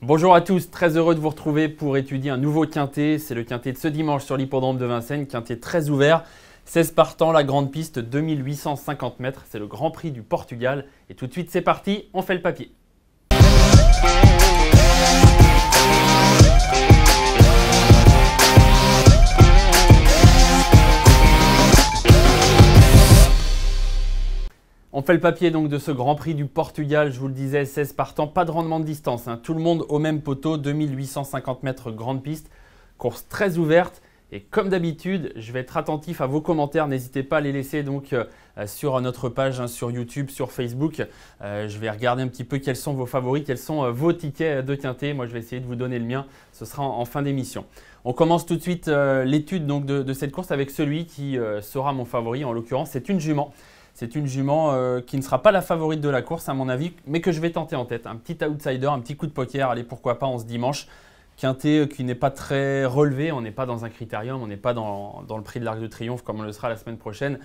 Bonjour à tous, très heureux de vous retrouver pour étudier un nouveau quintet. C'est le quintet de ce dimanche sur l'hippodrome de Vincennes, quintet très ouvert. 16 partants, la grande piste, 2850 mètres. C'est le Grand Prix du Portugal. Et tout de suite, c'est parti, on fait le papier. On fait le papier donc de ce Grand Prix du Portugal, je vous le disais, 16 partants, pas de rendement de distance, Tout le monde au même poteau, 2850 mètres grande piste, course très ouverte. Et comme d'habitude, je vais être attentif à vos commentaires, n'hésitez pas à les laisser donc sur notre page, sur YouTube, sur Facebook. Je vais regarder un petit peu quels sont vos favoris, quels sont vos tickets de quintet. Moi, je vais essayer de vous donner le mien, ce sera en fin d'émission. On commence tout de suite l'étude donc de cette course avec celui qui sera mon favori, en l'occurrence, c'est une jument. C'est une jument qui ne sera pas la favorite de la course à mon avis, mais que je vais tenter en tête. Un petit outsider, un petit coup de poker, allez pourquoi pas en ce dimanche. Quintet qui n'est pas très relevé, on n'est pas dans un critérium, on n'est pas dans le prix de l'Arc de Triomphe comme on le sera la semaine prochaine.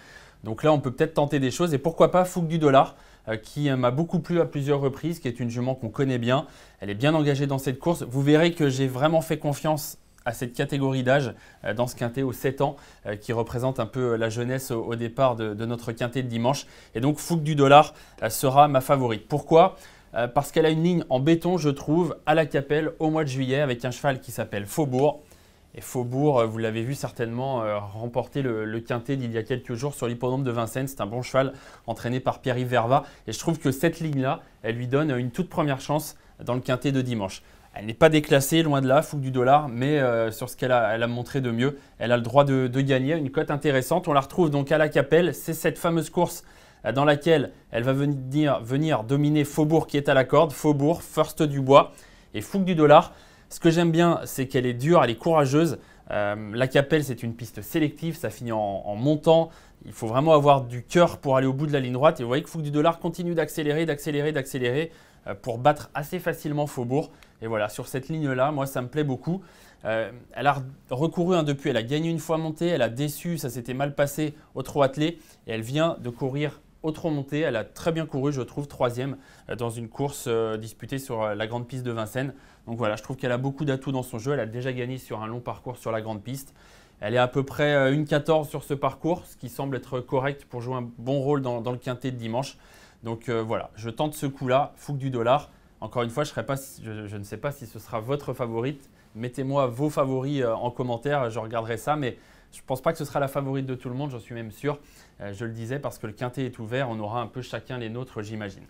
Donc là on peut peut-être tenter des choses et pourquoi pas Fougue du Dollar qui m'a beaucoup plu à plusieurs reprises, qui est une jument qu'on connaît bien. Elle est bien engagée dans cette course. Vous verrez que j'ai vraiment fait confiance à cette catégorie d'âge dans ce quintet aux 7 ans qui représente un peu la jeunesse au départ de notre quintet de dimanche. Et donc Fougue du Dollar sera ma favorite. Pourquoi ? Parce qu'elle a une ligne en béton, je trouve, à la Capelle au mois de juillet avec un cheval qui s'appelle Faubourg. Et Faubourg, vous l'avez vu certainement remporter le quintet d'il y a quelques jours sur l'hippodrome de Vincennes. C'est un bon cheval entraîné par Pierre-Yves Vervat. Et je trouve que cette ligne-là, elle lui donne une toute première chance dans le quintet de dimanche. Elle n'est pas déclassée, loin de là, Fougue du Dollar, mais sur ce qu'elle a montré de mieux, elle a le droit de gagner. Une cote intéressante, on la retrouve donc à la Capelle. C'est cette fameuse course dans laquelle elle va venir dominer Faubourg qui est à la corde. Faubourg, First du Bois et Fougue du Dollar. Ce que j'aime bien, c'est qu'elle est dure, elle est courageuse. La Capelle, c'est une piste sélective, ça finit en montant. Il faut vraiment avoir du cœur pour aller au bout de la ligne droite. Et vous voyez que Fougue du Dollar continue d'accélérer pour battre assez facilement Faubourg. Et voilà, sur cette ligne-là, moi, ça me plaît beaucoup. Elle a recouru depuis, elle a gagné une fois montée, elle a déçu, ça s'était mal passé au trot attelé. Et elle vient de courir au trot monté. Elle a très bien couru, je trouve, 3e dans une course disputée sur la grande piste de Vincennes. Donc voilà, je trouve qu'elle a beaucoup d'atouts dans son jeu. Elle a déjà gagné sur un long parcours sur la grande piste. Elle est à peu près 1,14 sur ce parcours, ce qui semble être correct pour jouer un bon rôle dans le quintet de dimanche. Donc voilà, je tente ce coup-là, Fougue du Dollar. Encore une fois, je ne sais pas si ce sera votre favorite. Mettez-moi vos favoris en commentaire, je regarderai ça. Mais je ne pense pas que ce sera la favorite de tout le monde, j'en suis même sûr. Je le disais parce que le quintet est ouvert, on aura un peu chacun les nôtres, j'imagine.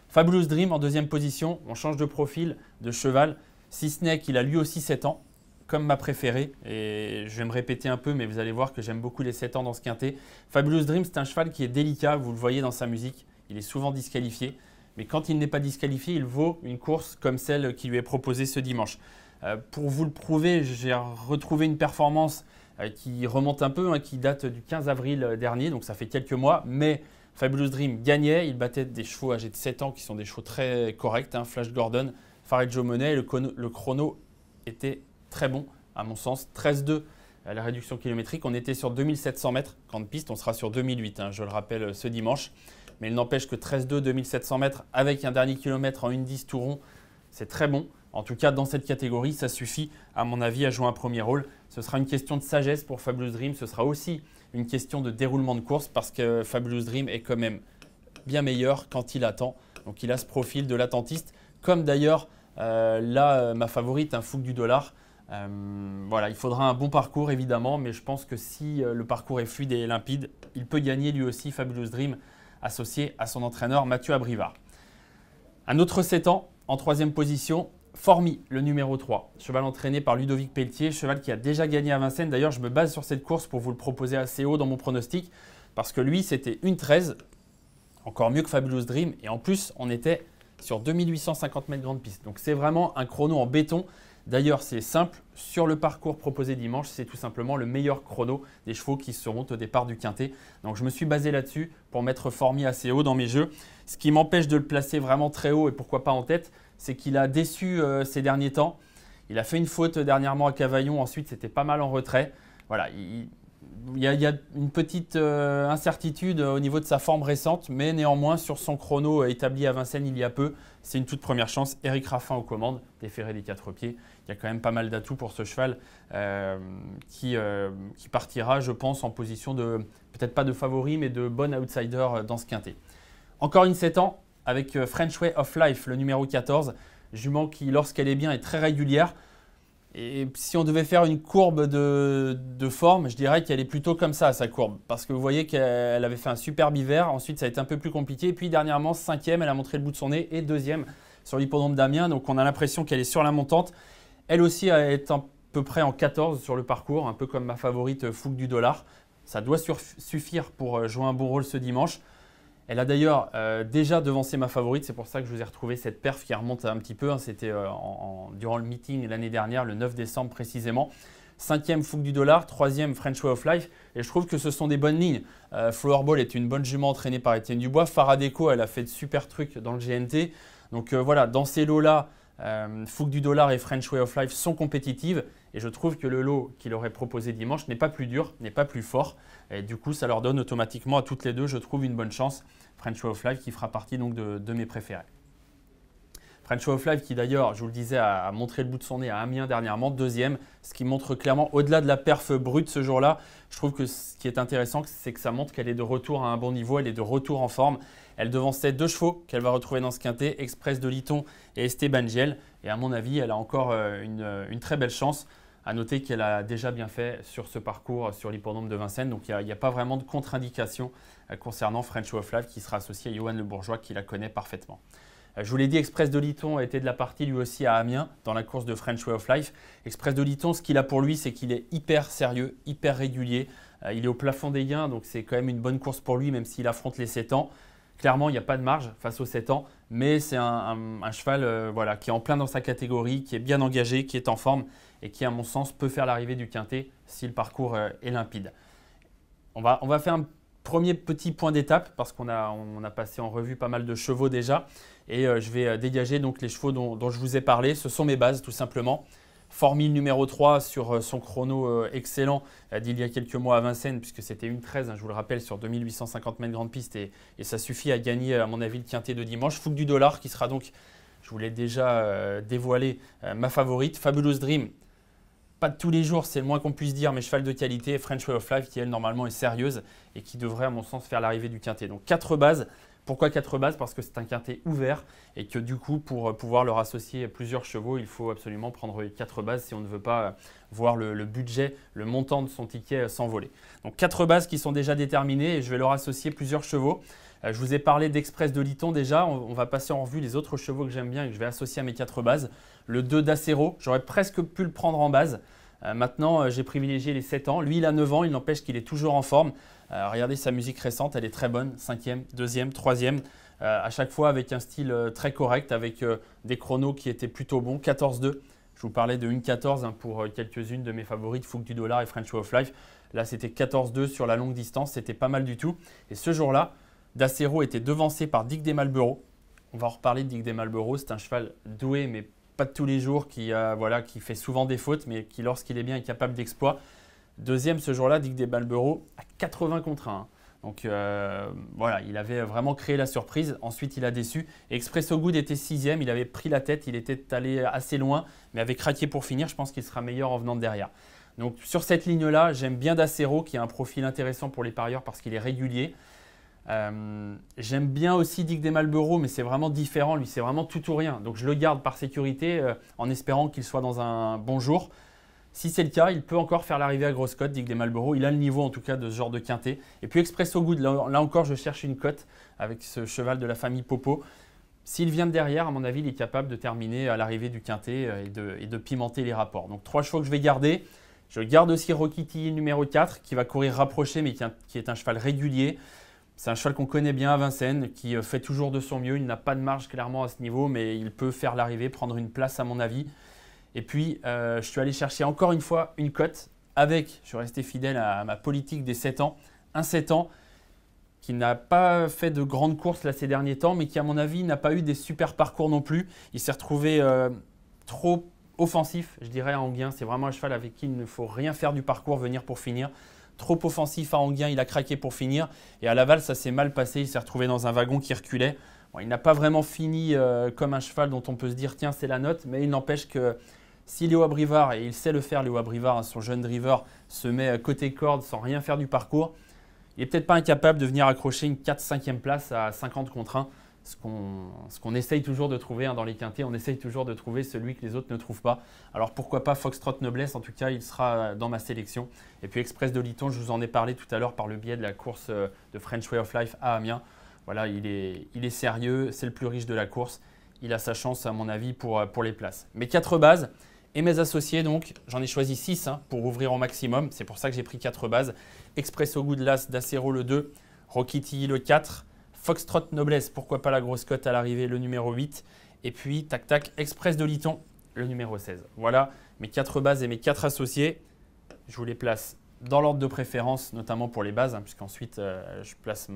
Fabulous Dream en deuxième position, on change de profil, de cheval. Si ce n'est qu'il a lui aussi 7 ans, comme ma préférée. Et je vais me répéter un peu, mais vous allez voir que j'aime beaucoup les 7 ans dans ce quintet. Fabulous Dream, c'est un cheval qui est délicat, vous le voyez dans sa musique. Il est souvent disqualifié. Mais quand il n'est pas disqualifié, il vaut une course comme celle qui lui est proposée ce dimanche. Pour vous le prouver, j'ai retrouvé une performance qui remonte un peu, qui date du 15 avril dernier, donc ça fait quelques mois. Mais Fabulous Dream gagnait, il battait des chevaux âgés de 7 ans qui sont des chevaux très corrects, Flash Gordon, Farejo Money. Le chrono était très bon, à mon sens, 13,2 la réduction kilométrique. On était sur 2700 mètres, grande piste, on sera sur 2008, je le rappelle, ce dimanche. Mais il n'empêche que 13,2, 2700 mètres avec un dernier kilomètre en 1,10 tout rond, c'est très bon. En tout cas, dans cette catégorie, ça suffit, à mon avis, à jouer un premier rôle. Ce sera une question de sagesse pour Fabulous Dream. Ce sera aussi une question de déroulement de course parce que Fabulous Dream est quand même bien meilleur quand il attend. Donc, il a ce profil de l'attentiste, comme d'ailleurs ma favorite, un Fougue du Dollar. Voilà, il faudra un bon parcours, évidemment, mais je pense que si le parcours est fluide et limpide, il peut gagner lui aussi, Fabulous Dream, associé à son entraîneur Mathieu Abrivard. Un autre 7 ans, en troisième position, Formi, le numéro 3. Cheval entraîné par Ludovic Pelletier, cheval qui a déjà gagné à Vincennes. D'ailleurs, je me base sur cette course pour vous le proposer assez haut dans mon pronostic, parce que lui, c'était 1,13, encore mieux que Fabulous Dream. Et en plus, on était sur 2850 mètres grande piste. Donc c'est vraiment un chrono en béton. D'ailleurs, c'est simple, sur le parcours proposé dimanche, c'est tout simplement le meilleur chrono des chevaux qui seront au départ du quintet. Donc je me suis basé là-dessus pour mettre Formi assez haut dans mes jeux. Ce qui m'empêche de le placer vraiment très haut et pourquoi pas en tête, c'est qu'il a déçu ces derniers temps. Il a fait une faute dernièrement à Cavaillon, ensuite c'était pas mal en retrait. Voilà, il y a une petite incertitude au niveau de sa forme récente, mais néanmoins sur son chrono établi à Vincennes il y a peu, c'est une toute première chance. Eric Raffin aux commandes, déféré des 4 pieds. Il y a quand même pas mal d'atouts pour ce cheval qui partira, je pense, en position de, peut-être pas de favori, mais de bon outsider dans ce quintet. Encore une 7 ans avec French Way of Life, le numéro 14, jument qui, lorsqu'elle est bien, est très régulière. Et si on devait faire une courbe de forme, je dirais qu'elle est plutôt comme ça, sa courbe. Parce que vous voyez qu'elle avait fait un superbe hiver, ensuite ça a été un peu plus compliqué. Et puis dernièrement, 5e, elle a montré le bout de son nez et 2e sur l'hippodrome d'Amiens. Donc on a l'impression qu'elle est sur la montante. Elle aussi est à peu près en 14 sur le parcours, un peu comme ma favorite Fougue du Dollar. Ça doit suffire pour jouer un bon rôle ce dimanche. Elle a d'ailleurs déjà devancé ma favorite, c'est pour ça que je vous ai retrouvé cette perf qui remonte un petit peu. C'était durant le meeting l'année dernière, le 9 décembre précisément. 5e Fougue du Dollar, 3e French Way of Life. Et je trouve que ce sont des bonnes lignes. Flowerball est une bonne jument entraînée par Étienne Dubois. Faradeco, elle a fait de super trucs dans le GNT. Donc voilà, dans ces lots-là, Fougue du Dollar et French Way of Life sont compétitives. Et je trouve que le lot qu'il aurait proposé dimanche n'est pas plus dur, n'est pas plus fort. Et du coup, ça leur donne automatiquement à toutes les deux, je trouve, une bonne chance. French Way of Life qui fera partie donc de mes préférés. French Way of Life qui d'ailleurs, je vous le disais, a montré le bout de son nez à Amiens dernièrement, 2e, ce qui montre clairement, au-delà de la perf brute ce jour-là, je trouve que ce qui est intéressant, c'est que ça montre qu'elle est de retour à un bon niveau, elle est de retour en forme. Elle devançait 2 chevaux qu'elle va retrouver dans ce quintet, Express de Liton et Esteban Giel. Et à mon avis, elle a encore une très belle chance. À noter qu'elle a déjà bien fait sur ce parcours sur l'hippodrome de Vincennes. Donc il n'y a pas vraiment de contre-indication concernant French Way of Life qui sera associé à Johan Le Bourgeois qui la connaît parfaitement. Je vous l'ai dit, Express de Liton a été de la partie lui aussi à Amiens dans la course de French Way of Life. Express de Liton, ce qu'il a pour lui, c'est qu'il est hyper sérieux, hyper régulier. Il est au plafond des gains, donc c'est quand même une bonne course pour lui, même s'il affronte les 7 ans. Clairement, il n'y a pas de marge face aux 7 ans, mais c'est un cheval voilà, qui est en plein dans sa catégorie, qui est bien engagé, qui est en forme et qui, à mon sens, peut faire l'arrivée du quintet si le parcours est limpide. On va faire un premier petit point d'étape parce qu'on a passé en revue pas mal de chevaux déjà et je vais dégager donc les chevaux dont je vous ai parlé. Ce sont mes bases tout simplement. Formule numéro 3 sur son chrono excellent d'il y a quelques mois à Vincennes, puisque c'était 1,13, je vous le rappelle, sur 2850 mètres grande piste et ça suffit à gagner, à mon avis, le quintet de dimanche. Fougue du Dollar qui sera donc, je vous l'ai déjà dévoilé, ma favorite. Fabulous Dream, pas de tous les jours, c'est le moins qu'on puisse dire, mais cheval de qualité. French Way of Life qui, elle, normalement est sérieuse et qui devrait, à mon sens, faire l'arrivée du quintet. Donc 4 bases. Pourquoi 4 bases? Parce que c'est un quintet ouvert et que du coup, pour pouvoir leur associer plusieurs chevaux, il faut absolument prendre 4 bases si on ne veut pas voir le budget, le montant de son ticket s'envoler. Donc 4 bases qui sont déjà déterminées et je vais leur associer plusieurs chevaux. Je vous ai parlé d'Express de Liton déjà, on va passer en revue les autres chevaux que j'aime bien et que je vais associer à mes 4 bases. Le 2 d'Acero, j'aurais presque pu le prendre en base. Maintenant, j'ai privilégié les 7 ans. Lui, il a 9 ans, il n'empêche qu'il est toujours en forme. Regardez sa musique récente, elle est très bonne. 5e, 2e, 3e. À chaque fois avec un style très correct, avec des chronos qui étaient plutôt bons. 14-2. Je vous parlais de 1,14 pour quelques-unes de mes favorites, Fougue du Dollar et French Way of Life. Là, c'était 14-2 sur la longue distance. C'était pas mal du tout. Et ce jour-là, D'Acero était devancé par Dick des Malboro. On va en reparler de Dick des Malboro. C'est un cheval doué, mais pas de tous les jours, qui fait souvent des fautes, mais qui, lorsqu'il est bien, est capable d'exploits. Deuxième ce jour-là, Dick des Malboro à 80 contre 1. Donc voilà, il avait vraiment créé la surprise. Ensuite, il a déçu. Expresso Good était 6e. Il avait pris la tête. Il était allé assez loin, mais avait craqué pour finir. Je pense qu'il sera meilleur en venant de derrière. Donc sur cette ligne-là, j'aime bien D'Acero, qui a un profil intéressant pour les parieurs parce qu'il est régulier. J'aime bien aussi Dick des Malboro, mais c'est vraiment différent. Lui, c'est vraiment tout ou rien. Donc, je le garde par sécurité en espérant qu'il soit dans un bon jour. Si c'est le cas, il peut encore faire l'arrivée à grosse cote, Dick des Malboro. Il a le niveau en tout cas de ce genre de quintet. Et puis Expresso Good, là encore, je cherche une cote avec ce cheval de la famille Popo. S'il vient de derrière, à mon avis, il est capable de terminer à l'arrivée du quintet et de pimenter les rapports. Donc, 3 chevaux que je vais garder. Je garde aussi Rocky numéro 4 qui va courir rapproché, mais qui est un cheval régulier. C'est un cheval qu'on connaît bien à Vincennes, qui fait toujours de son mieux. Il n'a pas de marge clairement à ce niveau, mais il peut faire l'arrivée, prendre une place à mon avis. Et puis, je suis allé chercher encore une fois une cote avec, je suis resté fidèle à ma politique des 7 ans. Un 7 ans qui n'a pas fait de grandes courses là, ces derniers temps, mais qui à mon avis n'a pas eu des super parcours non plus. Il s'est retrouvé trop offensif, je dirais, à Anguien. C'est vraiment un cheval avec qui il ne faut rien faire du parcours, venir pour finir. trop offensif à Anguien, il a craqué pour finir. Et à Laval, ça s'est mal passé, il s'est retrouvé dans un wagon qui reculait. Bon, il n'a pas vraiment fini comme un cheval dont on peut se dire tiens c'est la note, mais il n'empêche que si Léo Abrivard, et il sait le faire Léo Abrivard, son jeune driver, se met côté corde sans rien faire du parcours, il n'est peut-être pas incapable de venir accrocher une 4-5e place à 50 contre 1, ce qu'on essaye toujours de trouver dans les quintés, on essaye toujours de trouver celui que les autres ne trouvent pas. Alors pourquoi pas Foxtrot Noblesse, en tout cas il sera dans ma sélection. Et puis Express de Liton, je vous en ai parlé tout à l'heure par le biais de la course de French Way of Life à Amiens. Voilà, il est sérieux, c'est le plus riche de la course, il a sa chance à mon avis pour les places. Mes 4 bases. Et mes associés, donc, j'en ai choisi 6 pour ouvrir au maximum. C'est pour ça que j'ai pris 4 bases. Expresso Good l'As, Dacero le 2, Rocky Tilly le 4, Foxtrot Noblesse, pourquoi pas la grosse cote à l'arrivée, le numéro 8. Et puis, tac tac, Express de Liton, le numéro 16. Voilà mes 4 bases et mes 4 associés. Je vous les place dans l'ordre de préférence, notamment pour les bases, puisqu'ensuite, je place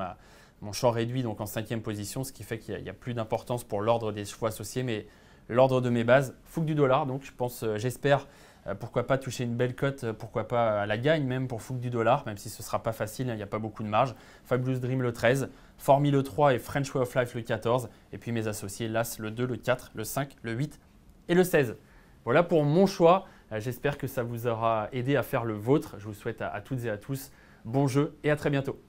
mon champ réduit donc en 5e position, ce qui fait qu'il n'y a plus d'importance pour l'ordre des chevaux associés. Mais l'ordre de mes bases, Fougue du Dollar, donc je pense, j'espère, pourquoi pas toucher une belle cote, pourquoi pas à la gagne même pour Fougue du Dollar, même si ce ne sera pas facile, il n'y a pas beaucoup de marge. Fabulous Dream le 13, Formi le 3 et French Way of Life le 14. Et puis mes associés, l'As le 2, le 4, le 5, le 8 et le 16. Voilà pour mon choix. J'espère que ça vous aura aidé à faire le vôtre. Je vous souhaite à toutes et à tous bon jeu et à très bientôt.